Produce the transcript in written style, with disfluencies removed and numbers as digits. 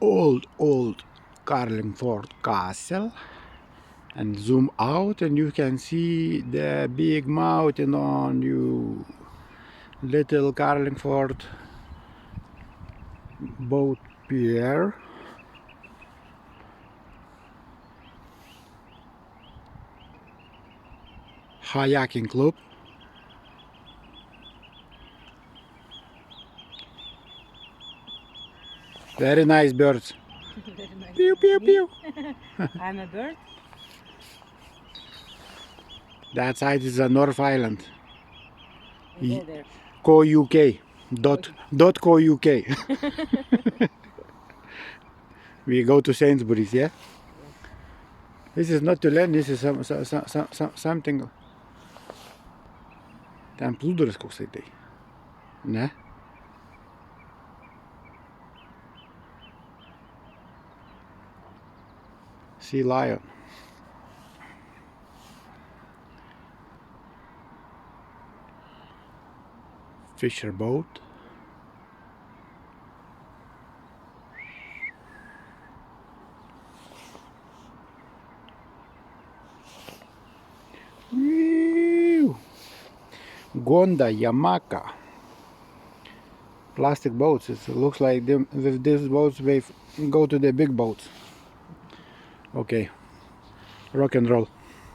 old Carlingford castle, and zoom out and you can see the big mountain on you. Little Carlingford boat pier. Kayaking club. Very nice birds. Very nice. Pew pew pew. I'm a bird. That side is the North Island. I go there. Co UK. Co UK. We go to Sainsbury's, yeah? Yes. This is not to land, this is something. Ten plūduris koksai tai. Ne? Sea lion. Fisher boat. Whew. Gonda, Yamaka. Plastic boats. It looks like with these boats we go to the big boats. Okay. Rock and roll.